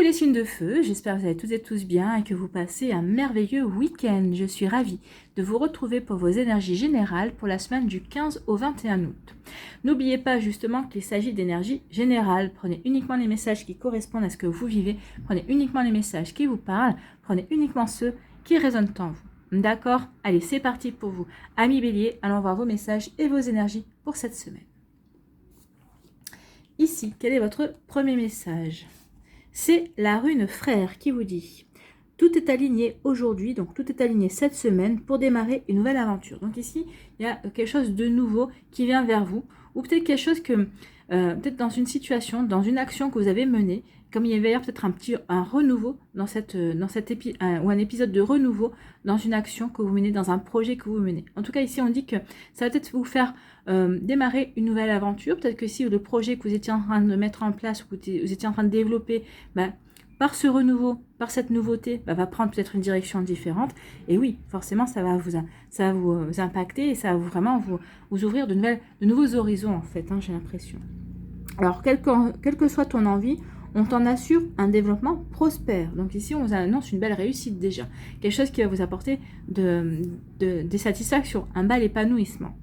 Coucou les signes de feu, j'espère que vous allez toutes et tous bien et que vous passez un merveilleux week-end. Je suis ravie de vous retrouver pour vos énergies générales pour la semaine du 15 au 21 août. N'oubliez pas justement qu'il s'agit d'énergie générale. Prenez uniquement les messages qui correspondent à ce que vous vivez, prenez uniquement les messages qui vous parlent, prenez uniquement ceux qui résonnent en vous. D'accord? Allez, c'est parti pour vous. Amis Bélier, allons voir vos messages et vos énergies pour cette semaine. Ici, quel est votre premier message ? C'est la rune frère qui vous dit « Tout est aligné aujourd'hui, donc tout est aligné cette semaine pour démarrer une nouvelle aventure. » Donc ici, il y a quelque chose de nouveau qui vient vers vous, ou peut-être quelque chose que, peut-être dans une situation, dans une action que vous avez menée, comme il y avait peut-être un renouveau ou un épisode de renouveau dans une action que vous menez, dans un projet que vous menez. En tout cas, ici, on dit que ça va peut-être vous faire démarrer une nouvelle aventure. Peut-être que si le projet que vous étiez en train de mettre en place, vous étiez en train de développer, par ce renouveau, par cette nouveauté, va prendre peut-être une direction différente. Et oui, forcément, ça va vous impacter et ça va vraiment vous ouvrir de nouveaux horizons, en fait, j'ai l'impression. Alors, quelle que soit ton envie, on t'en assure un développement prospère. Donc ici, on vous annonce une belle réussite déjà. Quelque chose qui va vous apporter des satisfactions, un bel épanouissement.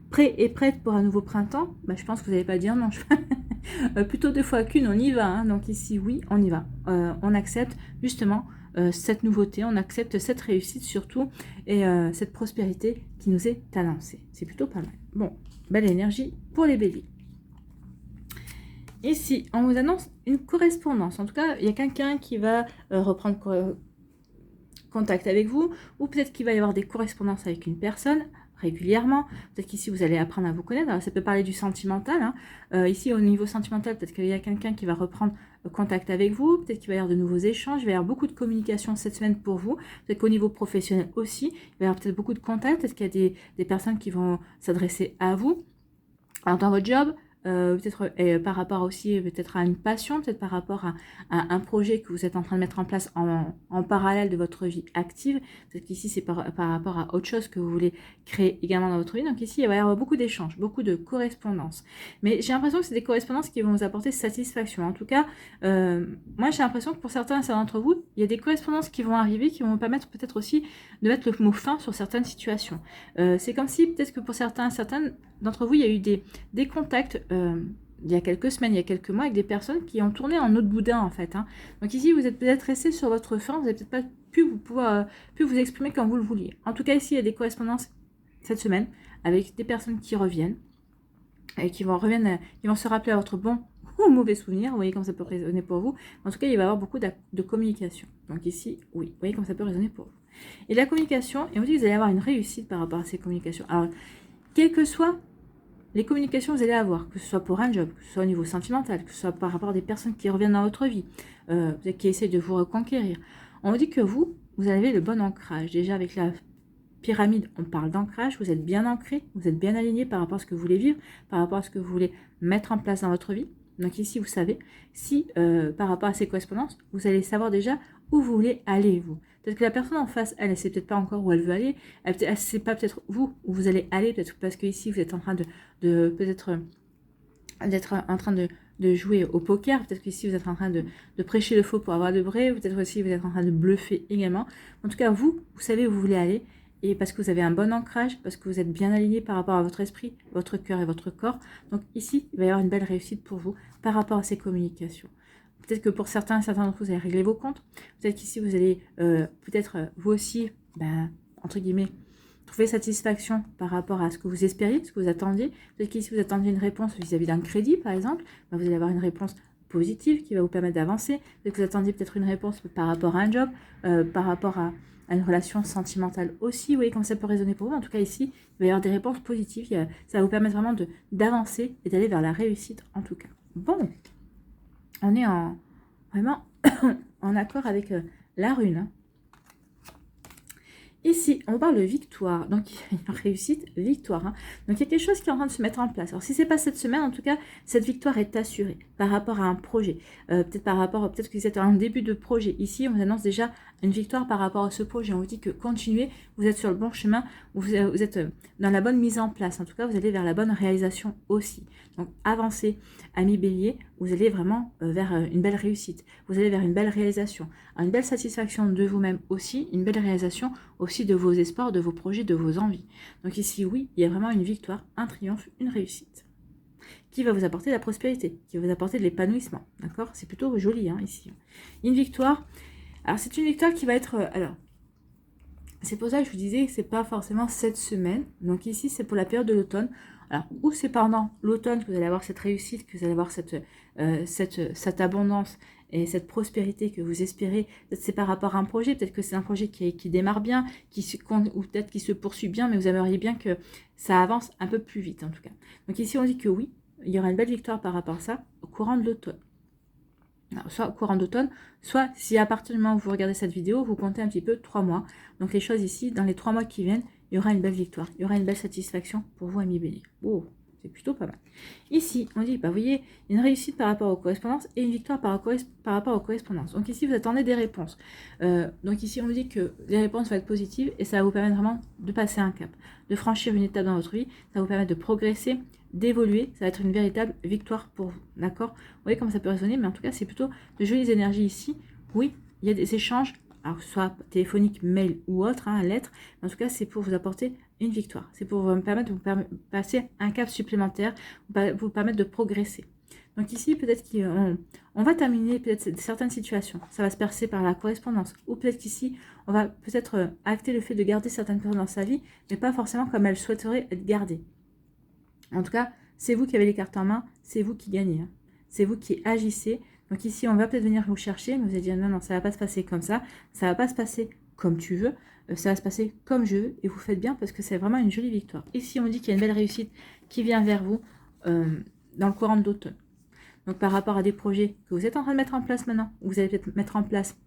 Prêt et prête pour un nouveau printemps, je pense que vous n'allez pas dire non. Plutôt 2 fois qu'une, on y va. Donc ici, oui, on y va. On accepte justement cette nouveauté, on accepte cette réussite surtout et cette prospérité qui nous est annoncée. C'est plutôt pas mal. Bon, belle énergie pour les béliers. Ici, on vous annonce une correspondance. En tout cas, il y a quelqu'un qui va reprendre contact avec vous, ou peut-être qu'il va y avoir des correspondances avec une personne régulièrement. Peut-être qu'ici, vous allez apprendre à vous connaître. Alors, ça peut parler du sentimental. Ici, au niveau sentimental, peut-être qu'il y a quelqu'un qui va reprendre contact avec vous. Peut-être qu'il va y avoir de nouveaux échanges. Il va y avoir beaucoup de communication cette semaine pour vous. Peut-être qu'au niveau professionnel aussi, il va y avoir peut-être beaucoup de contacts. Peut-être qu'il y a des personnes qui vont s'adresser à vous. Alors, dans votre job, peut-être par rapport aussi peut-être à une passion, peut-être par rapport à un projet que vous êtes en train de mettre en place en parallèle de votre vie active. Peut-être qu'ici c'est par rapport à autre chose que vous voulez créer également dans votre vie. Donc ici il va y avoir beaucoup d'échanges, beaucoup de correspondances. Mais j'ai l'impression que c'est des correspondances qui vont vous apporter satisfaction. En tout cas, moi j'ai l'impression que pour certains d'entre vous, il y a des correspondances qui vont arriver, qui vont vous permettre peut-être aussi de mettre le mot fin sur certaines situations. C'est comme si peut-être que pour certaines d'entre vous, il y a eu des contacts il y a quelques semaines, il y a quelques mois, avec des personnes qui ont tourné en autre boudin, en fait. Donc ici, vous êtes peut-être resté sur votre faim, vous n'avez peut-être pas pu vous exprimer comme vous le vouliez. En tout cas, ici, il y a des correspondances cette semaine avec des personnes qui reviennent et qui vont se rappeler à votre bon ou mauvais souvenir. Vous voyez comme ça peut résonner pour vous. En tout cas, il va y avoir beaucoup de communication. Donc ici, oui, vous voyez comme ça peut résonner pour vous. Et la communication, et on dit que vous allez avoir une réussite par rapport à ces communications. Alors, quelles que soient les communications que vous allez avoir, que ce soit pour un job, que ce soit au niveau sentimental, que ce soit par rapport à des personnes qui reviennent dans votre vie, peut-être qui essaient de vous reconquérir, on dit que vous avez le bon ancrage. Déjà avec la pyramide, on parle d'ancrage, vous êtes bien ancré, vous êtes bien aligné par rapport à ce que vous voulez vivre, par rapport à ce que vous voulez mettre en place dans votre vie. Donc ici, vous savez, si par rapport à ces correspondances, vous allez savoir déjà où vous voulez aller, vous. Peut-être que la personne en face, elle ne sait peut-être pas encore où elle veut aller, elle ne sait pas peut-être vous, où vous allez aller, peut-être parce que ici, vous êtes en train d'être en train de jouer au poker, peut-être qu'ici, vous êtes en train de prêcher le faux pour avoir le vrai, peut-être aussi, vous êtes en train de bluffer également. En tout cas, vous savez où vous voulez aller, et parce que vous avez un bon ancrage, parce que vous êtes bien aligné par rapport à votre esprit, votre cœur et votre corps. Donc ici, il va y avoir une belle réussite pour vous par rapport à ces communications. Peut-être que pour certains d'entre vous, vous allez régler vos comptes. Peut-être qu'ici, vous allez vous aussi, entre guillemets, trouver satisfaction par rapport à ce que vous espériez, ce que vous attendiez. Peut-être qu'ici, vous attendiez une réponse vis-à-vis d'un crédit, par exemple. Vous allez avoir une réponse positive qui va vous permettre d'avancer. Peut-être que vous attendiez peut-être une réponse par rapport à un job, par rapport à une relation sentimentale aussi. Vous voyez comme ça peut résonner pour vous. En tout cas, ici, il va y avoir des réponses positives. Ça va vous permettre vraiment d'avancer et d'aller vers la réussite, en tout cas. Bon, on est vraiment en accord avec la rune. Ici, on parle de victoire, donc réussite, victoire. Donc il y a quelque chose qui est en train de se mettre en place. Alors si ce n'est pas cette semaine, en tout cas, cette victoire est assurée par rapport à un projet. Peut-être que vous êtes en début de projet. Ici, on vous annonce déjà une victoire par rapport à ce projet. On vous dit que continuez, vous êtes sur le bon chemin, vous êtes dans la bonne mise en place. En tout cas, vous allez vers la bonne réalisation aussi. Donc avancez, amis bélier, vous allez vraiment vers une belle réussite, vous allez vers une belle réalisation, une belle satisfaction de vous-même aussi, une belle réalisation aussi de vos espoirs, de vos projets, de vos envies. Donc ici, oui, il y a vraiment une victoire, un triomphe, une réussite qui va vous apporter de la prospérité, qui va vous apporter de l'épanouissement, d'accord? C'est plutôt joli, hein, ici. Une victoire, alors c'est une victoire qui va être, alors, c'est pour ça que je vous disais que c'est pas forcément cette semaine, donc ici c'est pour la période de l'automne, alors, ou c'est pendant l'automne que vous allez avoir cette réussite, que vous allez avoir cette abondance et cette prospérité que vous espérez. Peut-être c'est par rapport à un projet, peut-être que c'est un projet qui démarre bien, ou peut-être qui se poursuit bien, mais vous aimeriez bien que ça avance un peu plus vite en tout cas. Donc ici on dit que oui, il y aura une belle victoire par rapport à ça au courant de l'automne. Soit au courant d'automne, soit si à partir du moment où vous regardez cette vidéo, vous comptez un petit peu 3 mois. Donc les choses ici, dans les 3 mois qui viennent, il y aura une belle victoire, il y aura une belle satisfaction pour vous, amis Bélier. Oh, c'est plutôt pas mal. Ici, on dit, bah, vous voyez, une réussite par rapport aux correspondances et une victoire par rapport aux correspondances. Donc ici, vous attendez des réponses. Donc ici, on vous dit que les réponses vont être positives et ça va vous permettre vraiment de passer un cap, de franchir une étape dans votre vie, ça va vous permettre de progresser, d'évoluer, ça va être une véritable victoire pour vous, d'accord? Vous voyez comment ça peut résonner, mais en tout cas, c'est plutôt de jolies énergies ici. Oui, il y a des échanges, alors soit téléphonique, mail ou autre, hein, lettre, mais en tout cas, c'est pour vous apporter une victoire. C'est pour vous permettre de passer un cap supplémentaire, vous permettre de progresser. Donc ici, peut-être qu'on va terminer peut-être certaines situations. Ça va se passer par la correspondance. Ou peut-être qu'ici, on va peut-être acter le fait de garder certaines personnes dans sa vie, mais pas forcément comme elles souhaiteraient être gardées. En tout cas, c'est vous qui avez les cartes en main, c'est vous qui gagnez. Hein. C'est vous qui agissez. Donc ici, on va peut-être venir vous chercher, mais vous allez dire non, non, ça ne va pas se passer comme ça ne va pas se passer comme tu veux, ça va se passer comme je veux, et vous faites bien parce que c'est vraiment une jolie victoire. Ici, on dit qu'il y a une belle réussite qui vient vers vous dans le courant d'automne. Donc par rapport à des projets que vous êtes en train de mettre en place maintenant, ou vous allez peut-être mettre en place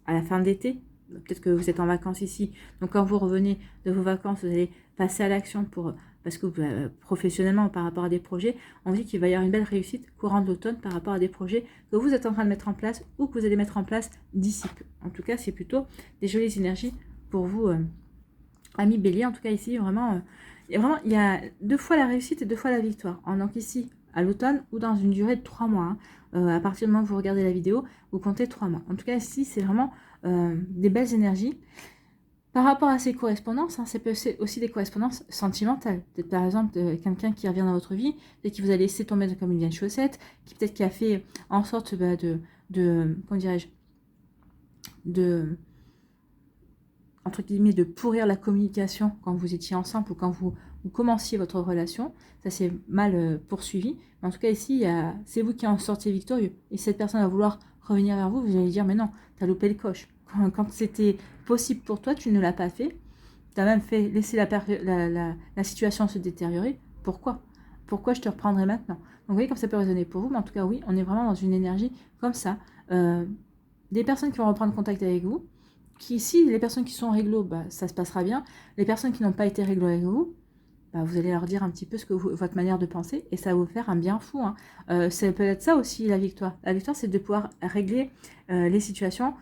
à la fin de l'été, peut-être que vous êtes en vacances ici, donc quand vous revenez de vos vacances, vous allez passer à l'action parce que professionnellement par rapport à des projets, on dit qu'il va y avoir une belle réussite courant de l'automne par rapport à des projets que vous êtes en train de mettre en place ou que vous allez mettre en place d'ici peu. En tout cas, c'est plutôt des jolies énergies pour vous, amis Bélier. En tout cas, ici, vraiment, il y a 2 fois la réussite et 2 fois la victoire. Donc ici, à l'automne ou dans une durée de 3 mois. Hein. À partir du moment où vous regardez la vidéo, vous comptez 3 mois. En tout cas, ici, c'est vraiment des belles énergies. Par rapport à ces correspondances, hein, c'est aussi des correspondances sentimentales. Peut-être par exemple quelqu'un qui revient dans votre vie, peut-être qui vous a laissé tomber comme une vieille chaussette, peut-être qui a fait en sorte comment dirais-je, entre guillemets, de pourrir la communication quand vous étiez ensemble ou quand vous commenciez votre relation. Ça s'est mal poursuivi. Mais en tout cas, ici, c'est vous qui en sortiez victorieux. Et cette personne va vouloir revenir vers vous, vous allez dire, mais non, tu as loupé le coche. Quand c'était possible pour toi, tu ne l'as pas fait. Tu as même laissé la situation se détériorer. Pourquoi je te reprendrai maintenant? Donc vous voyez comme ça peut résonner pour vous. Mais en tout cas, oui, on est vraiment dans une énergie comme ça. Des personnes qui vont reprendre contact avec vous. Si les personnes qui sont réglo, bah, ça se passera bien. Les personnes qui n'ont pas été réglo avec vous, bah, vous allez leur dire un petit peu votre manière de penser et ça va vous faire un bien fou. Hein. Ça peut être ça aussi la victoire. La victoire, c'est de pouvoir régler les situations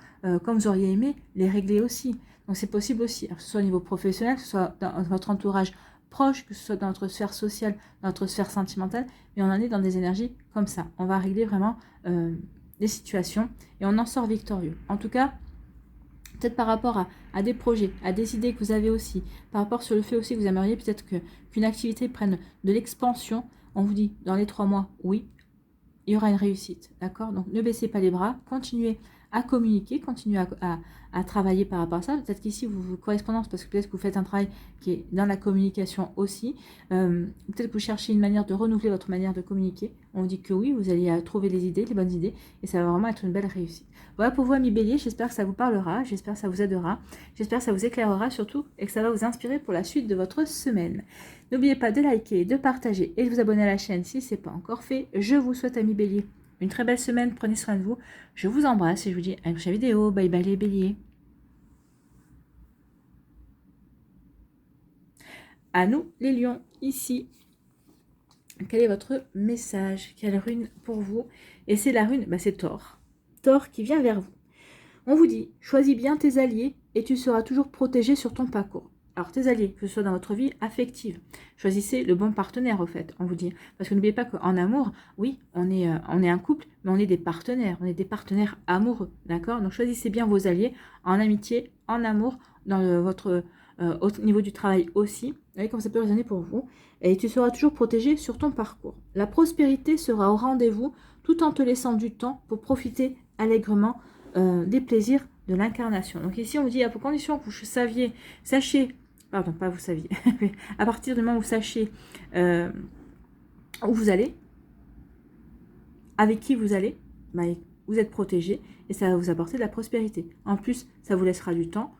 comme vous auriez aimé les régler aussi. Donc c'est possible aussi, que ce soit au niveau professionnel, que ce soit dans votre entourage proche, que ce soit dans notre sphère sociale, dans notre sphère sentimentale, mais on en est dans des énergies comme ça. On va régler vraiment les situations et on en sort victorieux. En tout cas, peut-être par rapport à des projets, à des idées que vous avez aussi, par rapport sur le fait aussi que vous aimeriez peut-être qu'une activité prenne de l'expansion, on vous dit dans les 3 mois, oui, il y aura une réussite, d'accord? Donc ne baissez pas les bras, continuez à communiquer, continuez à travailler par rapport à ça. Peut-être qu'ici, vous correspondance, parce que peut-être que vous faites un travail qui est dans la communication aussi. Peut-être que vous cherchez une manière de renouveler votre manière de communiquer. On vous dit que oui, vous allez trouver les idées, les bonnes idées, et ça va vraiment être une belle réussite. Voilà pour vous, amis Bélier, j'espère que ça vous parlera, j'espère que ça vous aidera, j'espère que ça vous éclairera surtout, et que ça va vous inspirer pour la suite de votre semaine. N'oubliez pas de liker, de partager et de vous abonner à la chaîne si ce n'est pas encore fait. Je vous souhaite, amis Bélier, une très belle semaine, prenez soin de vous. Je vous embrasse et je vous dis à une prochaine vidéo. Bye bye les Béliers. À nous les lions, ici. Quel est votre message? Quelle rune pour vous? Et c'est la rune, c'est Thor. Thor qui vient vers vous. On vous dit, choisis bien tes alliés et tu seras toujours protégé sur ton parcours. Alors, tes alliés, que ce soit dans votre vie affective, choisissez le bon partenaire, au fait, on vous dit. Parce que n'oubliez pas qu'en amour, oui, on est un couple, mais on est des partenaires amoureux, d'accord? Donc, choisissez bien vos alliés en amitié, en amour, dans votre au niveau du travail aussi. Vous voyez comme ça peut résonner pour vous. Et tu seras toujours protégé sur ton parcours. La prospérité sera au rendez-vous, tout en te laissant du temps pour profiter allègrement des plaisirs de l'incarnation. Donc ici, on vous dit, à condition que vous sachiez, pardon, pas vous saviez, mais à partir du moment où vous sachiez où vous allez, avec qui vous allez, bah, vous êtes protégé et ça va vous apporter de la prospérité. En plus, ça vous laissera du temps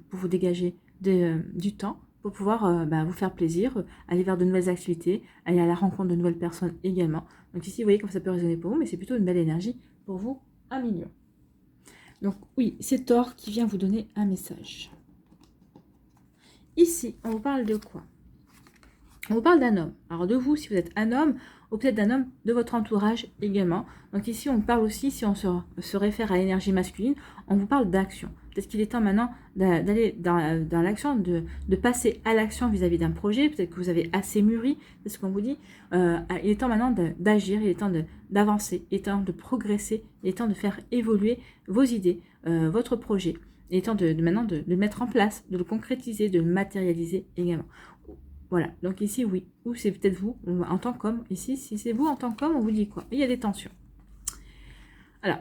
pour vous dégager du temps pour pouvoir vous faire plaisir, aller vers de nouvelles activités, aller à la rencontre de nouvelles personnes également. Donc ici, vous voyez comme ça peut résonner pour vous, mais c'est plutôt une belle énergie pour vous, 1 million. Donc oui, c'est Thor qui vient vous donner un message. Ici, on vous parle de quoi? On vous parle d'un homme. Alors de vous, si vous êtes un homme, ou peut-être d'un homme de votre entourage également. Donc ici, on parle aussi, si on se réfère à l'énergie masculine, on vous parle d'action. Peut-être qu'il est temps maintenant d'aller dans l'action, de passer à l'action vis-à-vis d'un projet. Peut-être que vous avez assez mûri, c'est ce qu'on vous dit. Il est temps maintenant d'agir, il est temps d'avancer, il est temps de progresser, il est temps de faire évoluer vos idées, votre projet. Il est temps maintenant de le mettre en place, de le concrétiser, de le matérialiser également. Voilà, donc ici, oui. Ou c'est peut-être vous, en tant qu'homme. Ici, si c'est vous en tant qu'homme, on vous dit quoi? Il y a des tensions. Alors,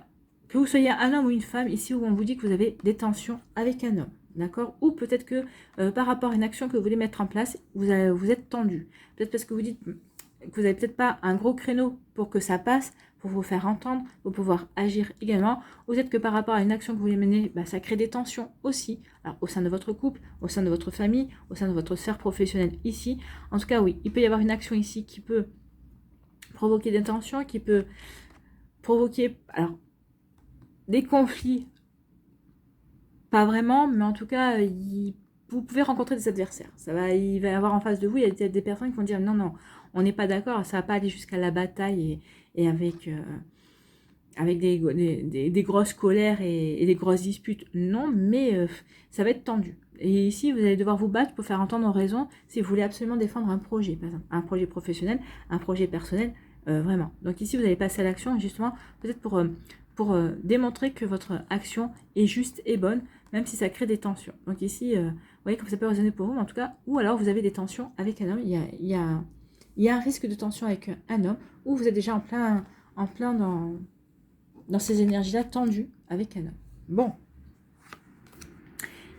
que vous soyez un homme ou une femme, ici où on vous dit que vous avez des tensions avec un homme. D'accord? Ou peut-être que par rapport à une action que vous voulez mettre en place, vous êtes tendu. Peut-être parce que vous dites que vous n'avez peut-être pas un gros créneau pour que ça passe, pour vous faire entendre, pour pouvoir agir également. Ou peut-être que par rapport à une action que vous voulez mener, ça crée des tensions aussi. Alors, au sein de votre couple, au sein de votre famille, au sein de votre sphère professionnelle ici. En tout cas, oui, il peut y avoir une action ici qui peut provoquer des tensions, qui peut provoquer des conflits. Pas vraiment, mais en tout cas, vous pouvez rencontrer des adversaires. Il va y avoir en face de vous, il y a des personnes qui vont dire non, on n'est pas d'accord, ça va pas aller jusqu'à la bataille et avec des grosses colères et des grosses disputes. Non, mais ça va être tendu. Et ici, vous allez devoir vous battre pour faire entendre raison si vous voulez absolument défendre un projet, par exemple, un projet professionnel, un projet personnel, vraiment. Donc ici, vous allez passer à l'action, justement, peut-être pour démontrer que votre action est juste et bonne, même si ça crée des tensions. Donc ici, vous voyez comme ça peut résonner pour vous, mais en tout cas, ou alors vous avez des tensions avec un homme, il y a un risque de tension avec un homme, ou vous êtes déjà en plein dans ces énergies-là tendues avec un homme. Bon.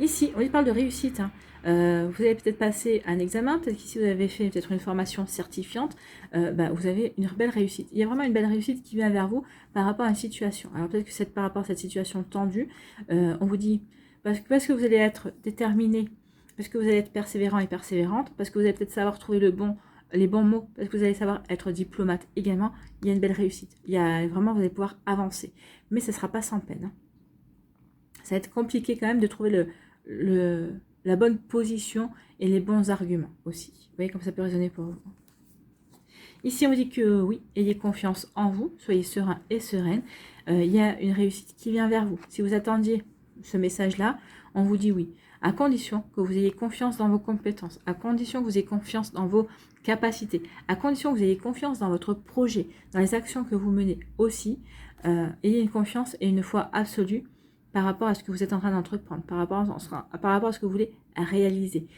Ici, on parle de réussite. Vous avez peut-être passé un examen, peut-être qu'ici vous avez fait peut-être une formation certifiante, vous avez une belle réussite. Il y a vraiment une belle réussite qui vient vers vous par rapport à une situation. Alors peut-être que c'est par rapport à cette situation tendue, on vous dit, parce que vous allez être déterminé, parce que vous allez être persévérant et persévérante, parce que vous allez peut-être savoir trouver les bons mots, parce que vous allez savoir être diplomate également, il y a une belle réussite. Il y a vraiment, vous allez pouvoir avancer. Mais ce ne sera pas sans peine. Ça va être compliqué quand même de trouver la bonne position et les bons arguments aussi. Vous voyez comme ça peut résonner pour vous. Ici, on vous dit que oui, ayez confiance en vous, soyez serein et sereine. Il y a une réussite qui vient vers vous. Si vous attendiez ce message-là, on vous dit oui, à condition que vous ayez confiance dans vos compétences, à condition que vous ayez confiance dans vos capacités, à condition que vous ayez confiance dans votre projet, dans les actions que vous menez aussi. Ayez une confiance et une foi absolue par rapport à ce que vous êtes en train d'entreprendre, par rapport à ce que vous voulez réaliser.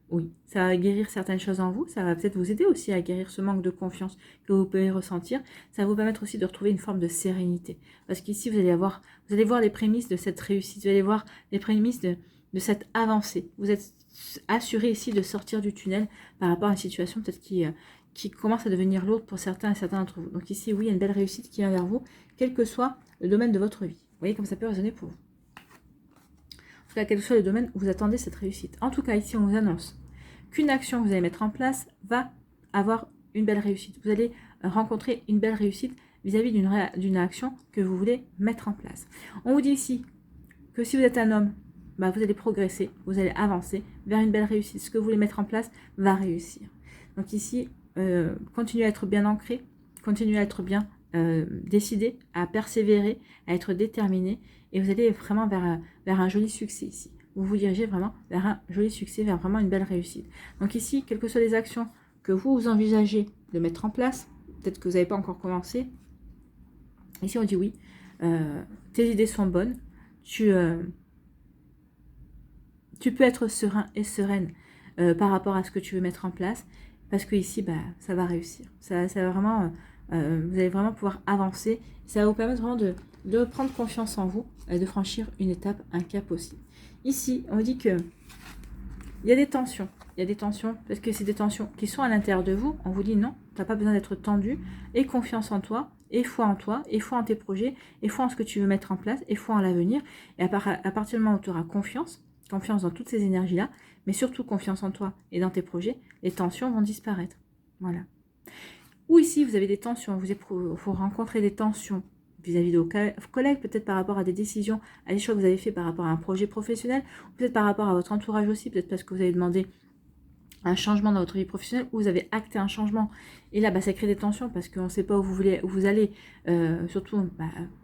Oui, ça va guérir certaines choses en vous, ça va peut-être vous aider aussi à guérir ce manque de confiance que vous pouvez ressentir. Ça va vous permettre aussi de retrouver une forme de sérénité. Parce qu'ici, vous allez voir les prémices de cette réussite, vous allez voir les prémices de cette avancée. Vous êtes assuré ici de sortir du tunnel par rapport à une situation peut-être qui commence à devenir lourde pour certains et certains d'entre vous. Donc ici, oui, il y a une belle réussite qui vient vers vous, quel que soit le domaine de votre vie. Vous voyez comme ça peut résonner pour vous. En tout cas, quel que soit le domaine où vous attendez cette réussite. En tout cas, ici, on vous annonce qu'une action que vous allez mettre en place va avoir une belle réussite. Vous allez rencontrer une belle réussite vis-à-vis d'une action que vous voulez mettre en place. On vous dit ici que si vous êtes un homme, vous allez progresser, vous allez avancer vers une belle réussite. Ce que vous voulez mettre en place va réussir. Donc ici, continuez à être bien ancré, continuez à être bien décidé, à persévérer, à être déterminé, et vous allez vraiment vers un joli succès ici. vous vous dirigez vraiment vers un joli succès, vers vraiment une belle réussite. Donc ici, quelles que soient les actions que vous envisagez de mettre en place, peut-être que vous n'avez pas encore commencé, ici on dit oui, tes idées sont bonnes, tu peux être serein et sereine par rapport à ce que tu veux mettre en place, parce que ici, ça va réussir. Ça va vraiment, vous allez vraiment pouvoir avancer. Ça va vous permettre vraiment de prendre confiance en vous et de franchir une étape, un cap aussi. Ici, on dit que il y a des tensions. Il y a des tensions, parce que c'est des tensions qui sont à l'intérieur de vous. On vous dit non, tu n'as pas besoin d'être tendu. Et confiance en toi, et foi en toi, et foi en tes projets, et foi en ce que tu veux mettre en place, et foi en l'avenir. Et à partir du moment où tu auras confiance dans toutes ces énergies-là, mais surtout confiance en toi et dans tes projets, les tensions vont disparaître. Voilà. Ou ici, vous avez des tensions, vous rencontrez des tensions vis-à-vis de vos collègues, peut-être par rapport à des décisions, à des choix que vous avez fait par rapport à un projet professionnel, ou peut-être par rapport à votre entourage aussi, peut-être parce que vous avez demandé un changement dans votre vie professionnelle, où vous avez acté un changement. Et là, ça crée des tensions parce qu'on ne sait pas où vous allez. Surtout,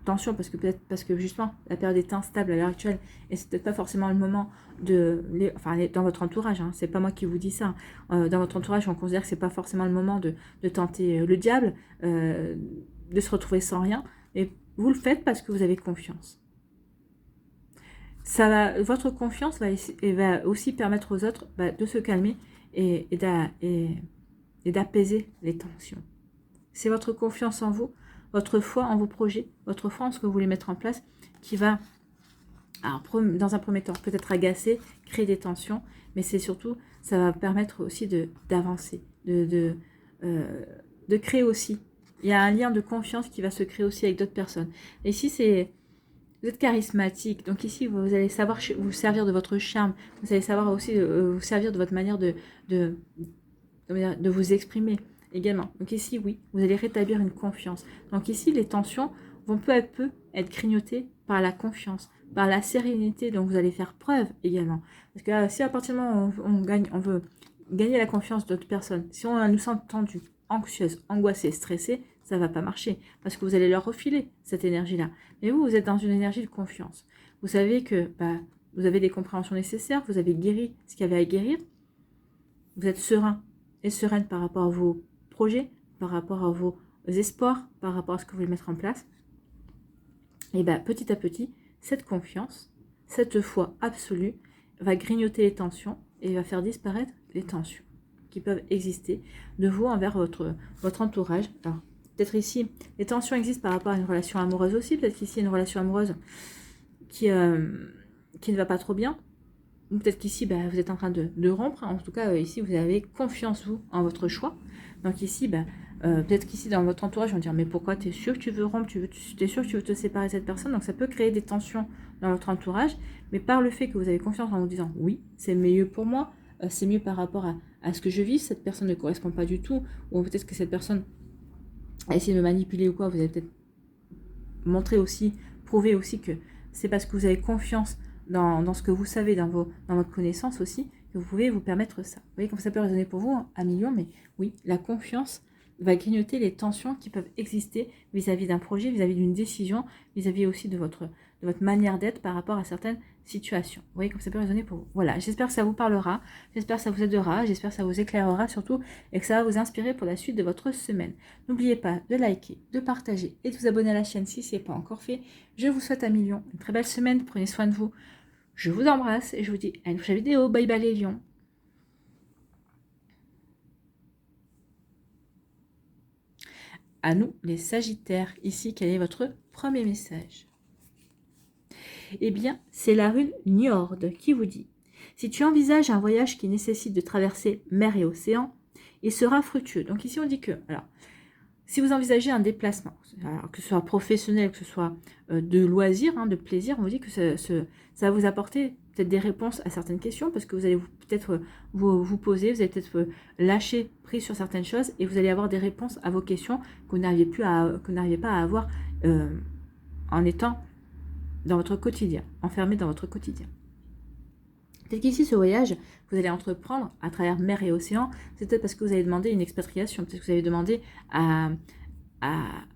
tension parce que justement, la période est instable à l'heure actuelle et c'est peut-être pas forcément le moment dans votre entourage, hein, c'est pas moi qui vous dis ça. Dans votre entourage, on considère que c'est pas forcément le moment de tenter le diable, de se retrouver sans rien. Et vous le faites parce que vous avez confiance. Votre confiance va aussi permettre aux autres de se calmer et d'apaiser les tensions. C'est votre confiance en vous, votre foi en vos projets, votre foi en ce que vous voulez mettre en place qui va, dans un premier temps, peut-être agacer, créer des tensions, mais c'est surtout, ça va permettre aussi d'avancer, de créer aussi. Il y a un lien de confiance qui va se créer aussi avec d'autres personnes. Et ici, vous êtes charismatique, donc ici vous allez savoir vous servir de votre charme, vous allez savoir aussi vous servir de votre manière de vous exprimer également. Donc ici, oui, vous allez rétablir une confiance. Donc ici, les tensions vont peu à peu être grignotées par la confiance, par la sérénité dont vous allez faire preuve également. Parce que si à partir du moment où on veut gagner la confiance d'autres personnes, si on nous sent tendus, anxieuses, angoissées, stressées, ça ne va pas marcher parce que vous allez leur refiler cette énergie-là. Mais vous êtes dans une énergie de confiance. Vous savez que vous avez les compréhensions nécessaires, vous avez guéri ce qu'il y avait à guérir, vous êtes serein et sereine par rapport à vos projets, par rapport à vos espoirs, par rapport à ce que vous voulez mettre en place. Et petit à petit, cette confiance, cette foi absolue va grignoter les tensions et va faire disparaître les tensions qui peuvent exister de vous envers votre entourage. Alors, peut-être ici, les tensions existent par rapport à une relation amoureuse aussi. Peut-être qu'ici, il y a une relation amoureuse qui ne va pas trop bien. Ou peut-être qu'ici, vous êtes en train de rompre. En tout cas, ici, vous avez confiance, vous, en votre choix. Donc ici, peut-être qu'ici, dans votre entourage, on va dire, mais pourquoi tu es sûr que tu veux rompre, tu es sûr que tu veux te séparer de cette personne. Donc ça peut créer des tensions dans votre entourage. Mais par le fait que vous avez confiance en vous disant, oui, c'est mieux pour moi, c'est mieux par rapport à ce que je vis, cette personne ne correspond pas du tout. Ou peut-être que cette personne a essayé de me manipuler ou quoi. Vous avez peut-être montré aussi, prouvé aussi que c'est parce que vous avez confiance dans ce que vous savez, dans votre connaissance aussi, que vous pouvez vous permettre ça. Vous voyez comme ça peut résonner pour vous, hein, à millions, mais oui, la confiance va grignoter les tensions qui peuvent exister vis-à-vis d'un projet, vis-à-vis d'une décision, vis-à-vis aussi de votre manière d'être par rapport à certaines situations. Vous voyez comme ça peut résonner pour vous. Voilà, j'espère que ça vous parlera, j'espère que ça vous aidera, j'espère que ça vous éclairera surtout et que ça va vous inspirer pour la suite de votre semaine. N'oubliez pas de liker, de partager et de vous abonner à la chaîne si ce n'est pas encore fait. Je vous souhaite à millions une très belle semaine, prenez soin de vous. Je vous embrasse et je vous dis à une prochaine vidéo. Bye bye les lions. À nous, les Sagittaires, ici, quel est votre premier message? Eh bien, c'est la rune Njord qui vous dit « Si tu envisages un voyage qui nécessite de traverser mer et océan, il sera fructueux. » Donc ici, on dit que, alors, si vous envisagez un déplacement, alors, que ce soit professionnel, que ce soit de loisir, hein, de plaisir, on vous dit que ça va vous apporter peut-être des réponses à certaines questions parce que vous allez peut-être vous poser, vous allez peut-être lâcher prise sur certaines choses et vous allez avoir des réponses à vos questions que vous n'arriviez pas à avoir en étant dans votre quotidien, enfermé dans votre quotidien. Peut-être qu'ici, ce voyage, vous allez entreprendre à travers mer et océan, c'est peut-être parce que vous avez demandé une expatriation, peut-être que vous avez demandé à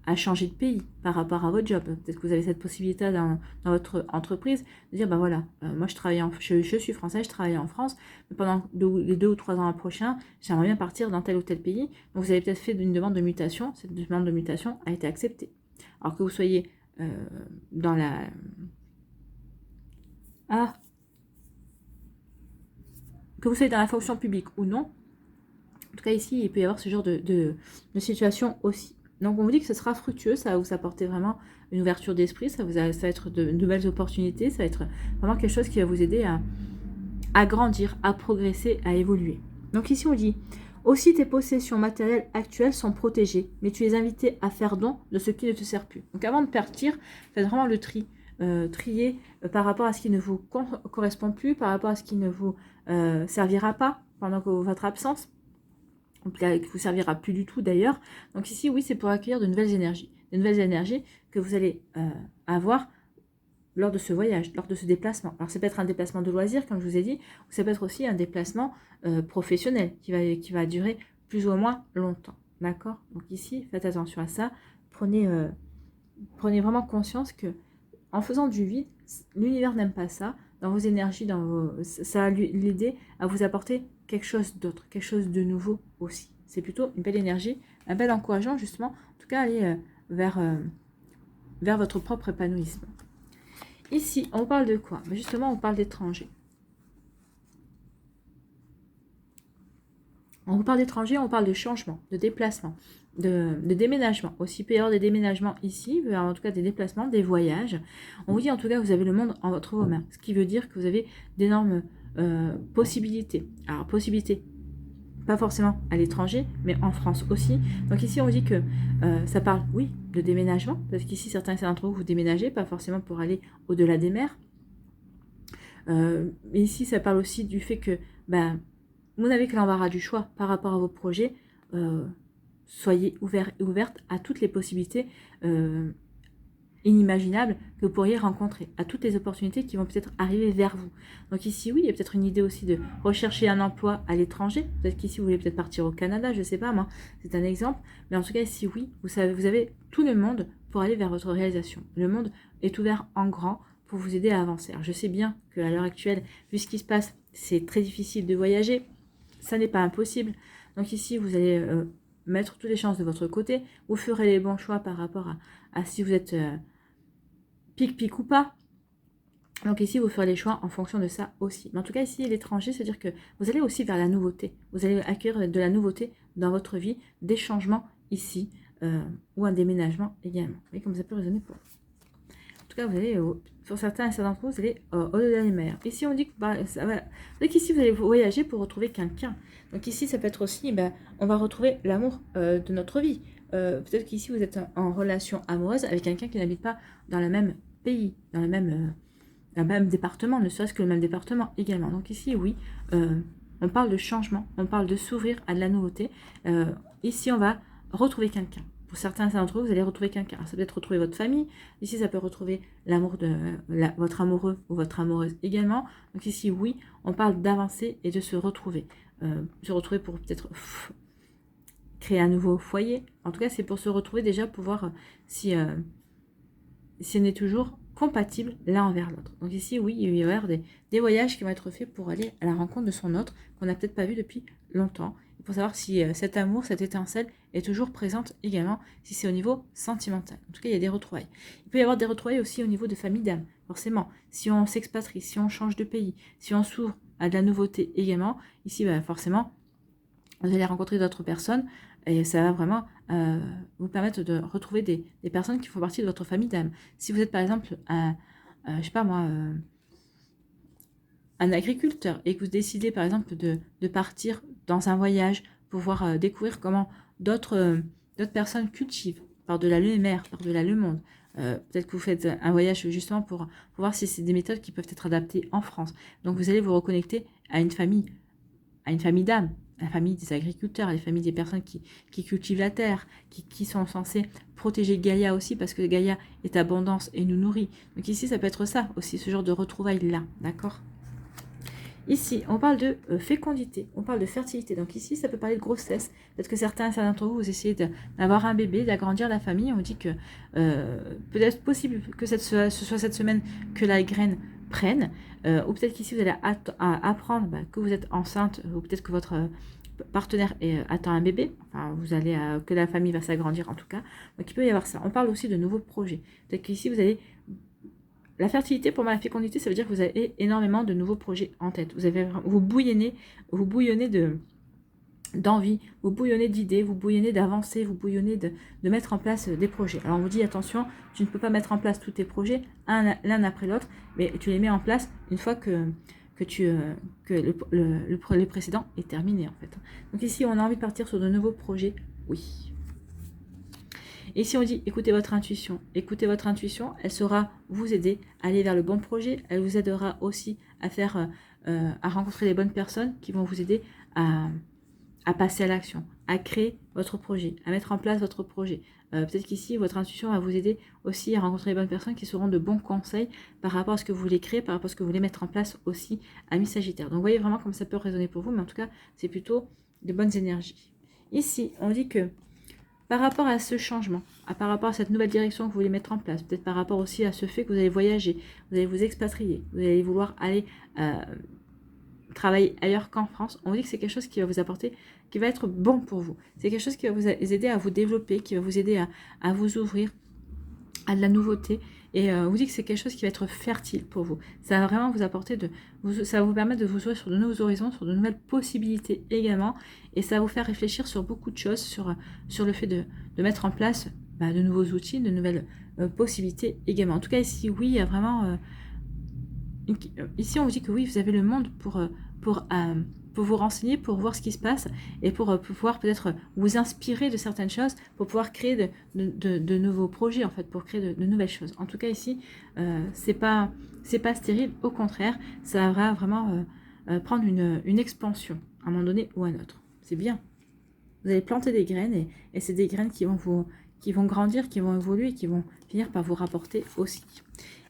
à changer de pays par rapport à votre job. Peut-être que vous avez cette possibilité dans votre entreprise de dire, ben voilà, moi je suis français, je travaille en France, mais pendant les 2 ou 3 ans prochains, j'aimerais bien partir dans tel ou tel pays. Donc vous avez peut-être fait une demande de mutation, cette demande de mutation a été acceptée. Alors que vous soyez dans la... que vous soyez dans la fonction publique ou non, en tout cas ici, il peut y avoir ce genre de situation aussi. Donc on vous dit que ce sera fructueux, ça va vous apporter vraiment une ouverture d'esprit, ça va être de nouvelles opportunités, ça va être vraiment quelque chose qui va vous aider à grandir, à progresser, à évoluer. Donc ici on dit, aussi tes possessions matérielles actuelles sont protégées, mais tu es invité à faire don de ce qui ne te sert plus. Donc avant de partir, faites vraiment le tri. Trier par rapport à ce qui ne vous correspond plus, par rapport à ce qui ne vous servira pas pendant votre absence, qui ne vous servira plus du tout d'ailleurs. Donc ici, oui, c'est pour accueillir de nouvelles énergies que vous allez avoir lors de ce voyage, lors de ce déplacement. Alors ça peut être un déplacement de loisir, comme je vous ai dit, ou ça peut être aussi un déplacement professionnel qui va durer plus ou moins longtemps. D'accord? Donc ici, faites attention à ça. Prenez vraiment conscience que en faisant du vide, l'univers n'aime pas ça. Dans vos énergies, ça va l'aider à vous apporter quelque chose d'autre, quelque chose de nouveau aussi. C'est plutôt une belle énergie, un bel encourageant justement, en tout cas aller vers votre propre épanouissement. Ici, on parle de quoi? Justement, on parle d'étrangers. On parle d'étrangers, on parle de changement, de déplacement, de déménagement. Aussi, il peut y avoir des déménagements ici, en tout cas des déplacements, des voyages. On vous dit en tout cas que vous avez le monde en votre main, ce qui veut dire que vous avez d'énormes possibilités. Alors, possibilités, pas forcément à l'étranger, mais en France aussi. Donc ici, on vous dit que ça parle, oui, de déménagement, parce qu'ici, certains d'entre vous déménagez, pas forcément pour aller au-delà des mers. Mais ici, ça parle aussi du fait que vous n'avez que l'embarras du choix par rapport à vos projets. Soyez ouverts et ouvertes à toutes les possibilités inimaginables que vous pourriez rencontrer, à toutes les opportunités qui vont peut-être arriver vers vous. Donc ici, oui, il y a peut-être une idée aussi de rechercher un emploi à l'étranger. Peut-être qu'ici, vous voulez peut-être partir au Canada, je ne sais pas, moi, c'est un exemple. Mais en tout cas, ici, oui, vous avez tout le monde pour aller vers votre réalisation. Le monde est ouvert en grand pour vous aider à avancer. Alors, je sais bien qu'à l'heure actuelle, vu ce qui se passe, c'est très difficile de voyager. Ça n'est pas impossible. Donc ici, vous allez mettre toutes les chances de votre côté. Vous ferez les bons choix par rapport à si vous êtes pic ou pas. Donc ici, vous ferez les choix en fonction de ça aussi. Mais en tout cas, ici, l'étranger, c'est-à-dire que vous allez aussi vers la nouveauté. Vous allez accueillir de la nouveauté dans votre vie, des changements ici, ou un déménagement également. Vous voyez comme ça peut résonner pour vous. En tout cas, vous allez, pour certains d'entre vous, vous allez au-delà des mers. Ici, on dit que qu'ici, vous allez voyager pour retrouver quelqu'un. Donc ici, ça peut être aussi, on va retrouver l'amour de notre vie. Peut-être qu'ici, vous êtes en relation amoureuse avec quelqu'un qui n'habite pas dans le même pays, dans le même département, ne serait-ce que le même département également. Donc ici, oui, on parle de changement, on parle de s'ouvrir à de la nouveauté. Ici, on va retrouver quelqu'un. Pour certains d'entre vous, vous allez retrouver quelqu'un. Ça peut être retrouver votre famille. Ici, ça peut retrouver l'amour de votre amoureux ou votre amoureuse également. Donc ici, oui, on parle d'avancer et de se retrouver. Se retrouver pour peut-être créer un nouveau foyer. En tout cas, c'est pour se retrouver déjà, pour voir si on est toujours compatible l'un envers l'autre. Donc ici, oui, il va y avoir des voyages qui vont être faits pour aller à la rencontre de son autre, qu'on n'a peut-être pas vu depuis longtemps. Et pour savoir si cet amour, cette étincelle est toujours présente également, si c'est au niveau sentimental. En tout cas, il y a des retrouvailles. Il peut y avoir des retrouvailles aussi au niveau de famille d'âme, forcément. Si on s'expatrie, si on change de pays, si on s'ouvre à de la nouveauté également, ici, forcément, vous allez rencontrer d'autres personnes et ça va vraiment vous permettre de retrouver des personnes qui font partie de votre famille d'âme. Si vous êtes par exemple je sais pas moi, un agriculteur et que vous décidez par exemple de partir dans un voyage pour pouvoir découvrir comment d'autres personnes cultivent par-delà le mer, par-delà le monde. Peut-être que vous faites un voyage justement pour voir si c'est des méthodes qui peuvent être adaptées en France. Donc vous allez vous reconnecter à une famille d'âme, la famille des agriculteurs, les familles des personnes qui cultivent la terre, qui sont censées protéger Gaïa aussi, parce que Gaïa est abondance et nous nourrit. Donc ici, ça peut être ça aussi, ce genre de retrouvailles-là, d'accord? Ici, on parle de fécondité, on parle de fertilité. Donc ici, ça peut parler de grossesse. Peut-être que certains d'entre vous, vous essayez d'avoir un bébé, d'agrandir la famille. On dit que peut-être possible que ce soit cette semaine que la graine prenne. Ou peut-être qu'ici, vous allez apprendre que vous êtes enceinte, ou peut-être que votre partenaire attend un bébé. Enfin, vous allez que la famille va s'agrandir en tout cas. Donc il peut y avoir ça. On parle aussi de nouveaux projets. Peut-être qu'ici, vous allez... La fertilité, pour moi, la fécondité, ça veut dire que vous avez énormément de nouveaux projets en tête. Vous bouillonnez d'envie, vous bouillonnez d'idées, vous bouillonnez d'avancer, vous bouillonnez de mettre en place des projets. Alors on vous dit, attention, tu ne peux pas mettre en place tous tes projets l'un après l'autre, mais tu les mets en place une fois que le précédent est terminé en fait. Donc ici, on a envie de partir sur de nouveaux projets, oui. Et si on dit écoutez votre intuition, elle saura vous aider à aller vers le bon projet, elle vous aidera aussi à rencontrer les bonnes personnes qui vont vous aider à passer à l'action, à créer votre projet, à mettre en place votre projet. Peut-être qu'ici, votre intuition va vous aider aussi à rencontrer les bonnes personnes qui seront de bons conseils par rapport à ce que vous voulez créer, par rapport à ce que vous voulez mettre en place aussi, amis Sagittaire. Donc, vous voyez vraiment comme ça peut résonner pour vous, mais en tout cas, c'est plutôt de bonnes énergies. Ici, on dit que par rapport à ce changement, par rapport à cette nouvelle direction que vous voulez mettre en place, peut-être par rapport aussi à ce fait que vous allez voyager, vous allez vous expatrier, vous allez vouloir aller travailler ailleurs qu'en France, on dit que c'est quelque chose qui va vous apporter, qui va être bon pour vous. C'est quelque chose qui va vous aider à vous développer, qui va vous aider à vous ouvrir à de la nouveauté. Et on vous dit que c'est quelque chose qui va être fertile pour vous. Ça va vraiment vous apporter ça va vous permettre de vous ouvrir sur de nouveaux horizons, sur de nouvelles possibilités également. Et ça va vous faire réfléchir sur beaucoup de choses, sur le fait de mettre en place de nouveaux outils, de nouvelles possibilités également. En tout cas, ici, oui, il y a vraiment... ici, on vous dit que oui, vous avez le monde pour vous renseigner, pour voir ce qui se passe et pour pouvoir peut-être vous inspirer de certaines choses, pour pouvoir créer de nouveaux projets, en fait, pour créer de nouvelles choses. En tout cas, ici, c'est pas stérile, au contraire, ça va vraiment prendre une expansion à un moment donné ou à un autre. C'est bien. Vous allez planter des graines et c'est des graines qui vont grandir, qui vont évoluer, qui vont finir par vous rapporter aussi.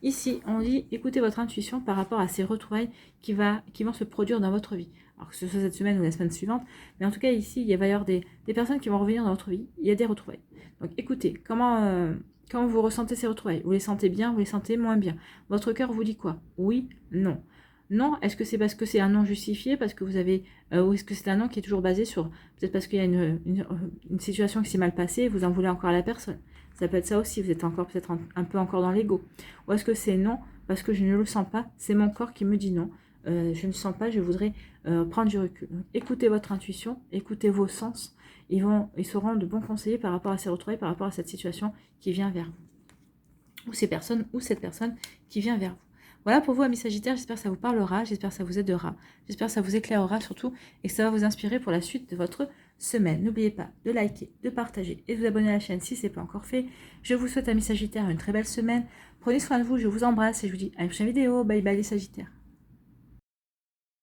Ici, on dit, écoutez votre intuition par rapport à ces retrouvailles qui vont se produire dans votre vie. Alors que ce soit cette semaine ou la semaine suivante, mais en tout cas ici, il va y avoir des personnes qui vont revenir dans votre vie. Il y a des retrouvailles. Donc écoutez, comment vous ressentez ces retrouvailles? Vous les sentez bien, vous les sentez moins bien? Votre cœur vous dit quoi? Oui, non. Non, est-ce que c'est parce que c'est un non justifié, parce que vous avez, ou est-ce que c'est un non qui est toujours basé sur, peut-être parce qu'il y a une situation qui s'est mal passée, et vous en voulez encore à la personne. Ça peut être ça aussi, vous êtes encore peut-être un peu encore dans l'ego. Ou est-ce que c'est non, parce que je ne le sens pas, c'est mon corps qui me dit non, je ne sens pas, je voudrais prendre du recul. Donc, écoutez votre intuition, écoutez vos sens, ils seront de bons conseillers par rapport à ces retrouvailles, par rapport à cette situation qui vient vers vous. Ou cette personne qui vient vers vous. Voilà pour vous, amis Sagittaires, j'espère que ça vous parlera, j'espère que ça vous aidera, j'espère que ça vous éclairera surtout et que ça va vous inspirer pour la suite de votre semaine. N'oubliez pas de liker, de partager et de vous abonner à la chaîne si ce n'est pas encore fait. Je vous souhaite, amis Sagittaires, une très belle semaine. Prenez soin de vous, je vous embrasse et je vous dis à une prochaine vidéo. Bye bye les Sagittaires.